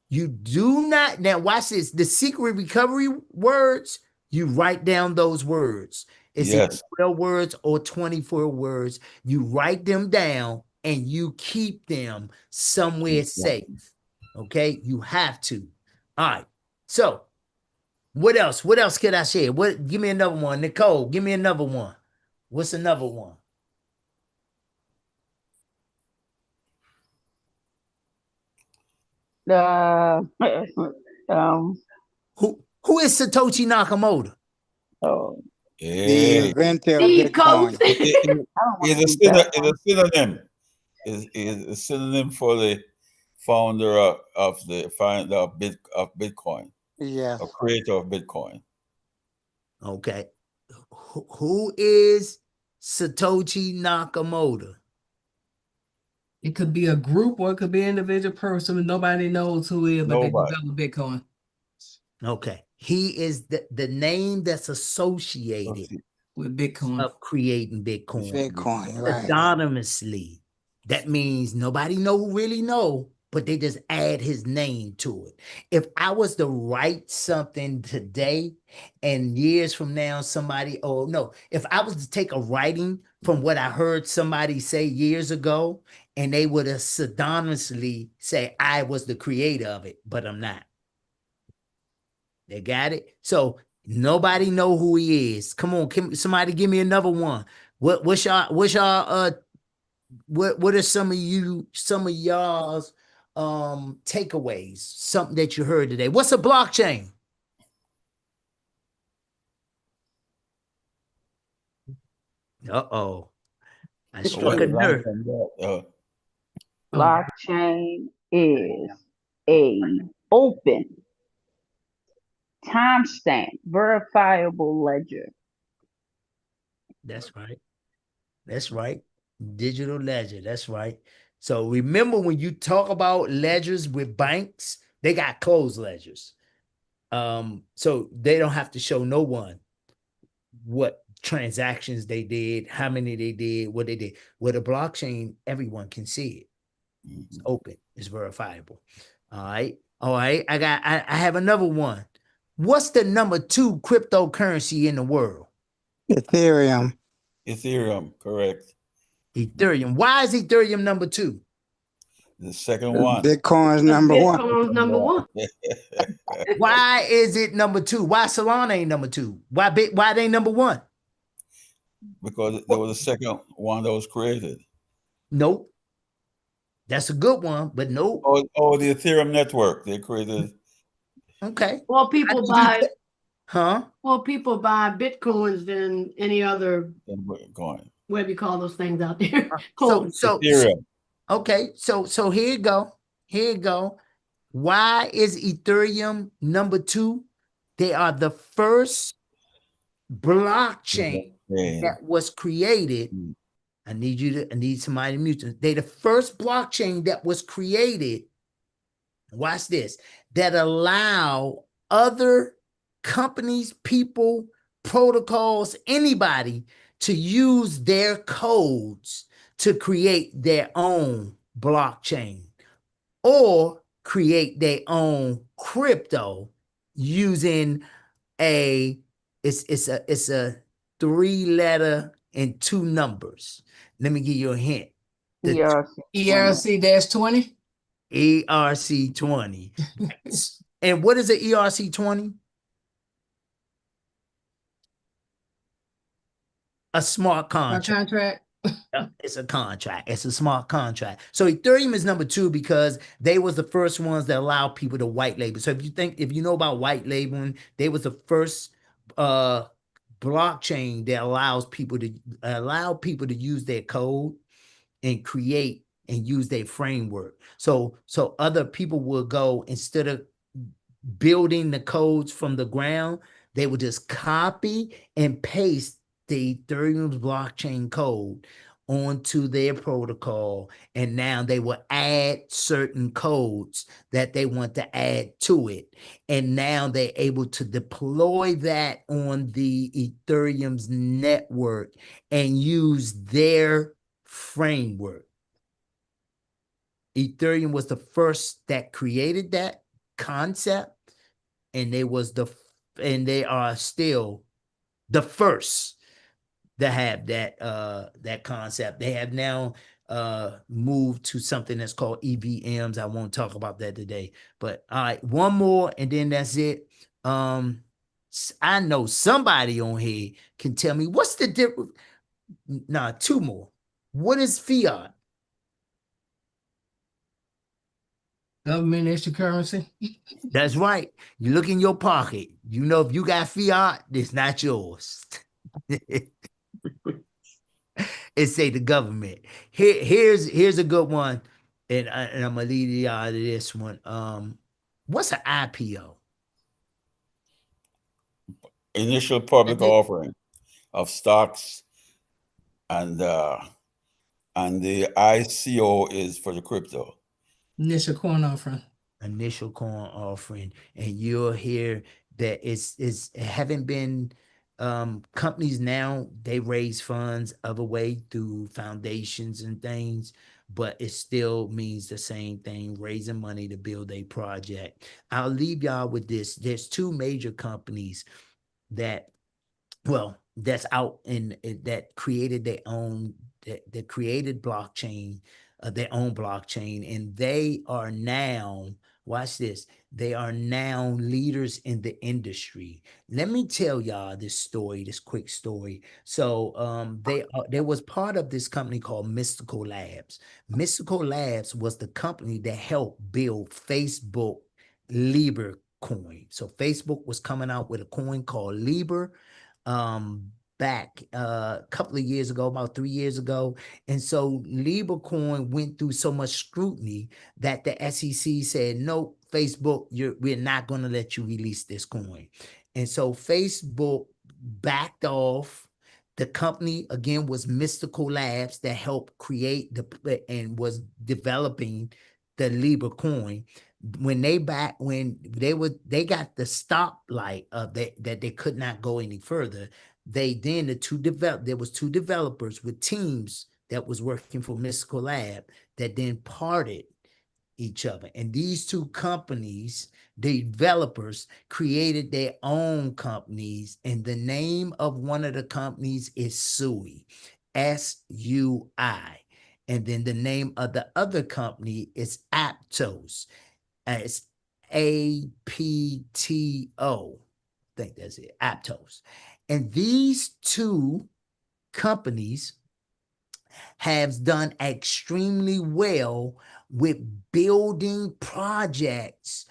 you do not. Now watch this. The secret recovery words, you write down those words. It's either Yes. 12 words or 24 words. You write them down and you keep them somewhere safe. Okay, you have to. All right. So, what else? What else could I share? What? Give me another one, Nicole. Give me another one. What's another one? Um, Who is Satoshi Nakamoto? oh, The Hey. inventor of Steve Bitcoin. Coates. I don't It's want a, to do that. it's a synonym. Is a synonym for the founder of the founder of Bitcoin, Yes. a creator of Bitcoin. Okay. Who is Satoshi Nakamoto? It could be a group or it could be an individual person. Nobody knows who he is, but they Nobody. developed Bitcoin Okay. He is the name that's associated with Bitcoin. of creating Bitcoin Bitcoin, right. anonymously. That means nobody really know, but they just add his name to it. If I was to write something today and years from now, if I was to take a writing from what I heard somebody say years ago, and they would have pseudonymously say I was the creator of it, but I'm not. They got it. So nobody know who he is. Come on, somebody give me another one. What's y'all what are some of y'all's takeaways? Something that you heard today. What's a blockchain? Uh-oh. I struck a nerve. Blockchain is a open, timestamp, verifiable ledger. That's right. That's right. Digital ledger. That's right. So remember when you talk about ledgers with banks, they got closed ledgers. So they don't have to show no one what transactions they did, how many they did, what they did. With a blockchain, everyone can see it. It's open, it's verifiable. All right. All right. I have another one. What's the number 2 cryptocurrency in the world? Ethereum. Ethereum, correct. Ethereum. Why is Ethereum number 2? The second one. Bitcoin's number one. Bitcoin's number one. Why is it number 2? Why Solana ain't number 2? Why they number 1? Because there was a second one that was created. Nope. That's a good one, but nope. Oh, the Ethereum network. They created. Okay. More people buy Huh? Bitcoins than any other, Bitcoin. whatever you call those things out there. So Coins. Ethereum. okay, so here you go. Here you go. Why is Ethereum number 2? They are the first blockchain that was created. I need somebody to mute it. They the first blockchain that was created. Watch this. That allow other companies, people, protocols, anybody to use their codes to create their own blockchain or create their own crypto using it's a 3-letter and 2 numbers. Let me give you a hint. The ERC-20. ERC-20. And what is an ERC-20? A smart contract. It's a contract. It's a smart contract. So Ethereum is number 2 because they was the first ones that allow people to white label. So if you know about white labeling, they was the first blockchain that allows people to use their code and create and use their framework. So other people will go, instead of building the codes from the ground, They would just copy and paste the Ethereum's blockchain code onto their protocol, and now they will add certain codes that they want to add to it. And now they're able to deploy that on the Ethereum's network and use their framework. Ethereum was the first that created that concept, and they are still the first to have that concept. They have now moved to something that's called EVMs. I won't talk about that today. But all right, one more and then that's it. I know somebody on here can tell me what's the difference. Nah, two more. What is fiat? Government issue currency. That's right. You look in your pocket. You know, if you got fiat, it's not yours. It say the government. Here's a good one, and I'm gonna lead you out of this one. What's an IPO? Initial public offering of stocks, and the ICO is for the crypto. Initial coin offering. Initial coin offering, and you'll hear that it's haven't been companies now, they raise funds other way through foundations and things, but it still means the same thing, raising money to build a project. I'll leave y'all with this. There's two major companies that, well, that's out in that created their own, that created blockchain, their own blockchain, and they are now, watch this, they are now leaders in the industry. Let me tell y'all this story, this quick story. So there was part of this company called Mystical Labs. Mystical Labs was the company that helped build Facebook Libra coin. So Facebook was coming out with a coin called Libra back a couple of years ago, about 3 years ago. And so Libra coin went through so much scrutiny that the SEC said, nope, Facebook, we're not going to let you release this coin. And so Facebook backed off. The company again was Mystical Labs that helped create and was developing the Libra coin. When they got the stoplight of that they could not go any further. There was two developers with teams that was working for Mystical Lab that then parted each other. And these two companies, the developers, created their own companies, and the name of one of the companies is SUI, SUI. And then the name of the other company is Aptos. It's APTO. I think that's it, Aptos. And these two companies have done extremely well with building projects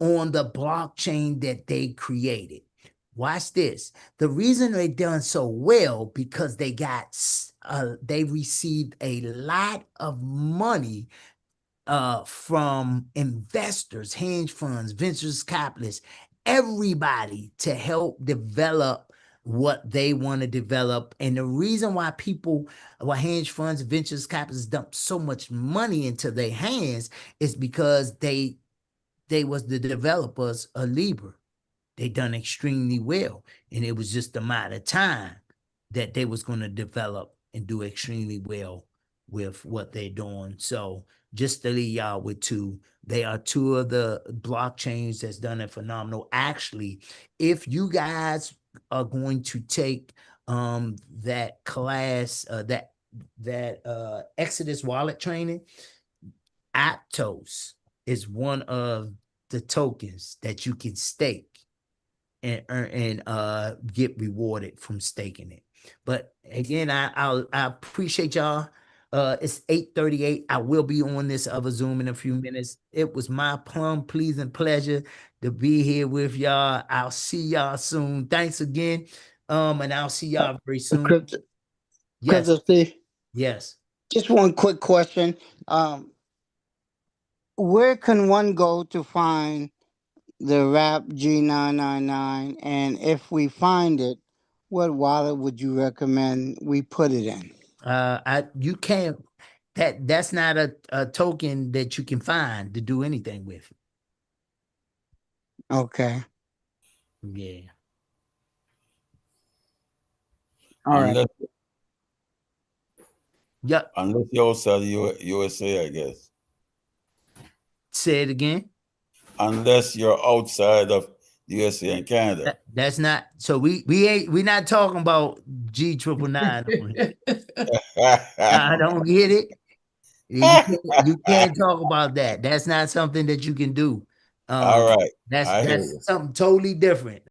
on the blockchain that they created. Watch this. The reason they done so well because they received a lot of money from investors, hedge funds, ventures capitalists, everybody to help develop what they want to develop. And the reason why hedge funds, ventures capitalists dump so much money into their hands is because they was the developers of Libra. They done extremely well. And it was just a matter of time that they was going to develop and do extremely well with what they're doing. So just to leave y'all with two, they are two of the blockchains that's done it phenomenal. Actually, if you guys are going to take that class, that Exodus wallet training, Aptos is one of the tokens that you can stake and earn and get rewarded from staking it. But again, I appreciate y'all. It's 8:38. I will be on this other Zoom in a few minutes. It was my plum pleasing pleasure to be here with y'all. I'll see y'all soon. Thanks again. And I'll see y'all very soon. Yes, Steve, yes. just one quick question. Where can one go to find the wrap G999, and if we find it, what wallet would you recommend we put it in? You can't. That's not a token that you can find to do anything with. Okay. Yeah. All right. Unless Yep. unless you're outside the USA, I guess. Say it again. Unless you're outside of the USA and Canada. That's not. So we're not talking about G999. I don't get it. You can't talk about that. That's not something that you can do. All right. That's I hear you. something totally different.